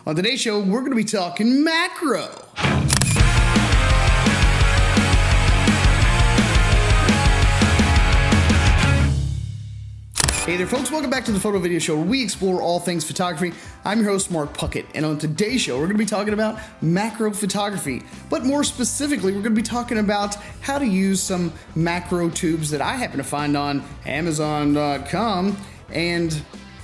On today's show, we're going to be talking macro. Hey there folks, welcome back to the Photo Video Show where we explore all things photography. I'm your host Mark Puckett, and on today's show we're going to be talking about macro photography, but more specifically we're going to be talking about how to use some macro tubes that I happen to find on Amazon.com and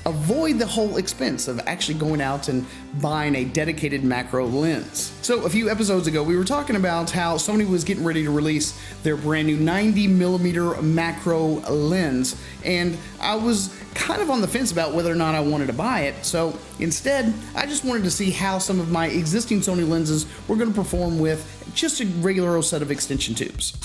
avoid the whole expense of actually going out and buying a dedicated macro lens. So a few episodes ago, we were talking about how Sony was getting ready to release their brand new 90mm macro lens, and I was kind of on the fence about whether or not I wanted to buy it. So instead, I just wanted to see how some of my existing Sony lenses were going to perform with just a regular old set of extension tubes.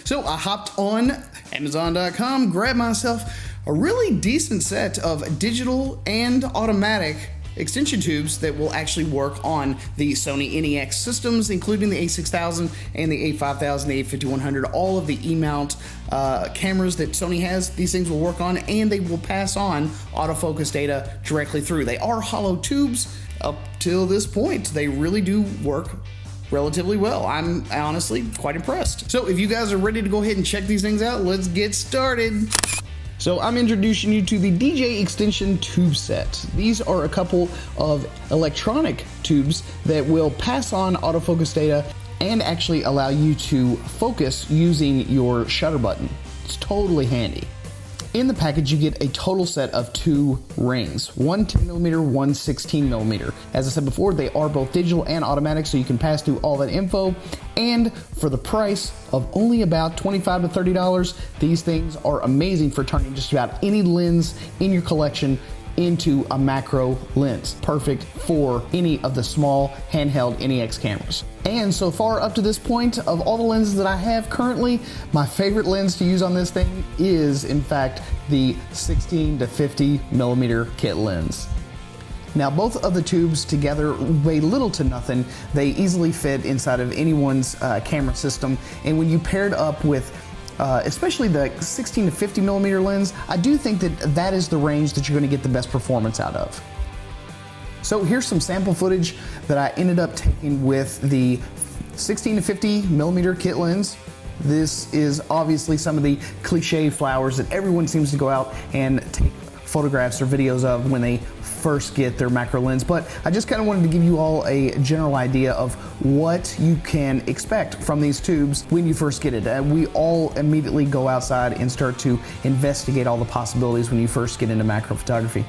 So I hopped on Amazon.com, grabbed myself a really decent set of digital and automatic extension tubes that will actually work on the Sony NEX systems, including the A6000 and the A5000, the A5100, all of the E-mount cameras that Sony has. These things will work on, and they will pass on autofocus data directly through. They are hollow tubes up till this point. They really do work relatively well. I'm honestly quite impressed. So if you guys are ready to go ahead and check these things out, let's get started. So I'm introducing you to the DJ extension tube set. These are a couple of electronic tubes that will pass on autofocus data and actually allow you to focus using your shutter button. It's totally handy. In the package, you get a total set of two rings, one 10mm, one 16mm. As I said before, they are both digital and automatic, so you can pass through all that info. And for the price of only about $25 to $30, these things are amazing for turning just about any lens in your collection into a macro lens. Perfect for any of the small handheld NEX cameras. And so far up to this point, of all the lenses that I have currently, my favorite lens to use on this thing is in fact the 16 to 50mm kit lens. Now both of the tubes together weigh little to nothing. They easily fit inside of anyone's camera system, and when you paired up with especially the 16 to 50mm lens, I do think that that is the range that you're going to get the best performance out of. So here's some sample footage that I ended up taking with the 16 to 50mm kit lens. This is obviously some of the cliche flowers that everyone seems to go out and take photographs or videos of when they first get their macro lens, but I just kind of wanted to give you all a general idea of what you can expect from these tubes when you first get it. We all immediately go outside and start to investigate all the possibilities when you first get into macro photography.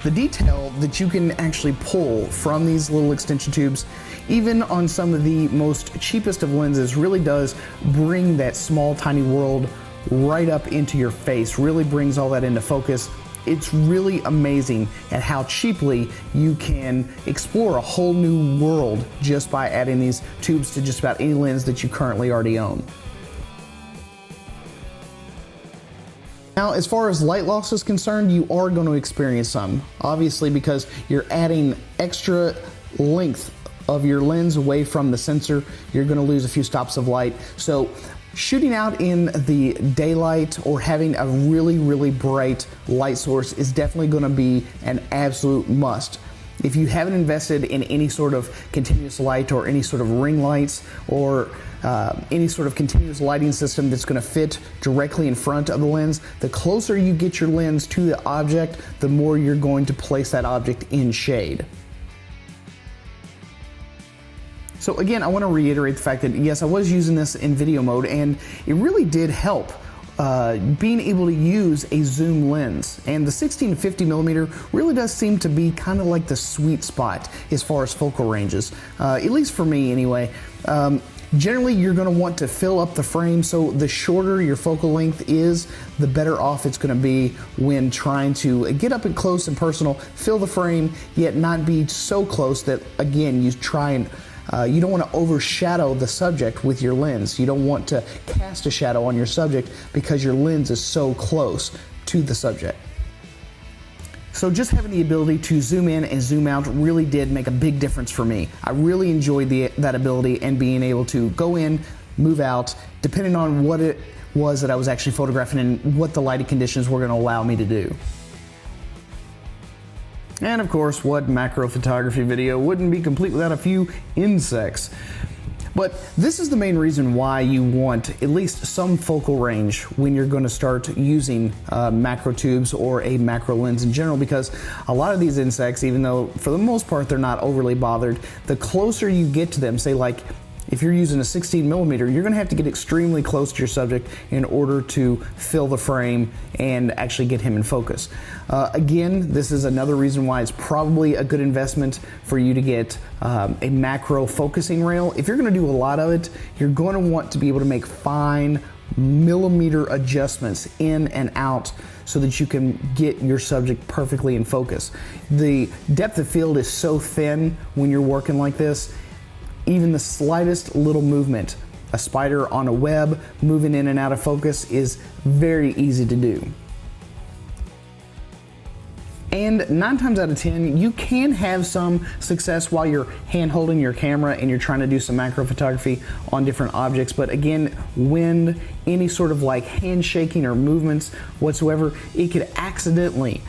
The detail that you can actually pull from these little extension tubes, even on some of the most cheapest of lenses, really does bring that small tiny world right up into your face, really brings all that into focus. It's really amazing at how cheaply you can explore a whole new world just by adding these tubes to just about any lens that you currently already own. Now, as far as light loss is concerned, you are going to experience some, obviously, because you're adding extra length of your lens away from the sensor. You're going to lose a few stops of light. So shooting out in the daylight or having a really bright light source is definitely going to be an absolute must. If you haven't invested in any sort of continuous light or any sort of ring lights or any sort of continuous lighting system that's going to fit directly in front of the lens, the closer you get your lens to the object, the more you're going to place that object in shade. So again, I want to reiterate the fact that yes, I was using this in video mode, and it really did help being able to use a zoom lens. And the 16 to 50mm really does seem to be kind of like the sweet spot as far as focal ranges, at least for me anyway. Generally, you're going to want to fill up the frame, so the shorter your focal length is, the better off it's going to be when trying to get up and close and personal, fill the frame, yet not be so close that, again, you try and you don't want to overshadow the subject with your lens. You don't want to cast a shadow on your subject because your lens is so close to the subject. So just having the ability to zoom in and zoom out really did make a big difference for me. I really enjoyed that ability and being able to go in, move out, depending on what it was that I was actually photographing and what the lighting conditions were going to allow me to do. And of course, what macro photography video wouldn't be complete without a few insects? But this is the main reason why you want at least some focal range when you're going to start using macro tubes or a macro lens in general, because a lot of these insects, even though for the most part they're not overly bothered, the closer you get to them, say like if you're using a 16mm, you're going to have to get extremely close to your subject in order to fill the frame and actually get him in focus. Again, this is another reason why it's probably a good investment for you to get a macro focusing rail. If you're going to do a lot of it, you're going to want to be able to make fine millimeter adjustments in and out so that you can get your subject perfectly in focus. The depth of field is so thin when you're working like this. Even the slightest little movement, a spider on a web moving in and out of focus, is very easy to do. And 9 times out of 10, you can have some success while you're hand holding your camera and you're trying to do some macro photography on different objects. But again, wind, any sort of like handshaking or movements whatsoever, it could accidentally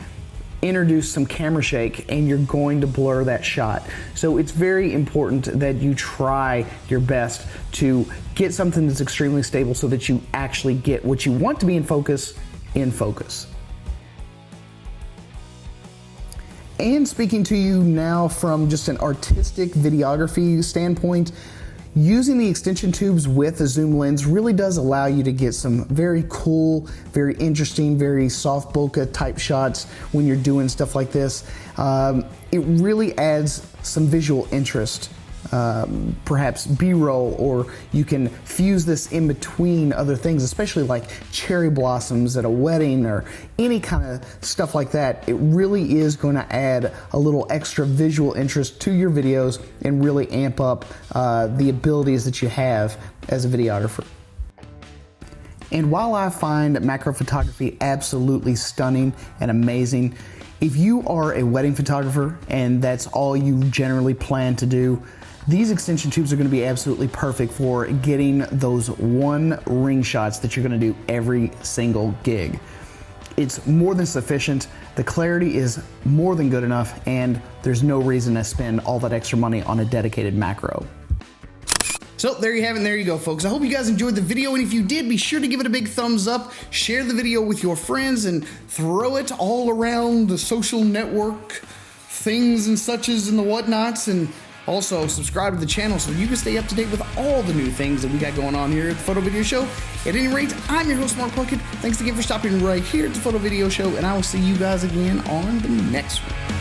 introduce some camera shake and you're going to blur that shot. So it's very important that you try your best to get something that's extremely stable so that you actually get what you want to be in focus in focus. And speaking to you now from just an artistic videography standpoint, using the extension tubes with a zoom lens really does allow you to get some very cool, very interesting, very soft bokeh type shots when you're doing stuff like this. It really adds some visual interest. Perhaps B-roll, or you can fuse this in between other things, especially like cherry blossoms at a wedding or any kind of stuff like that. It really is going to add a little extra visual interest to your videos and really amp up the abilities that you have as a videographer. And while I find macro photography absolutely stunning and amazing, if you are a wedding photographer and that's all you generally plan to do, these extension tubes are going to be absolutely perfect for getting those one ring shots that you're going to do every single gig. It's more than sufficient, the clarity is more than good enough, and there's no reason to spend all that extra money on a dedicated macro. So there you have it, and there you go, folks. I hope you guys enjoyed the video, and if you did, be sure to give it a big thumbs up, share the video with your friends, and throw it all around the social network things and suches and the whatnots, and also subscribe to the channel so you can stay up to date with all the new things that we got going on here at the Photo Video Show. At any rate, I'm your host, Mark Puckett. Thanks again for stopping right here at the Photo Video Show, and I will see you guys again on the next one.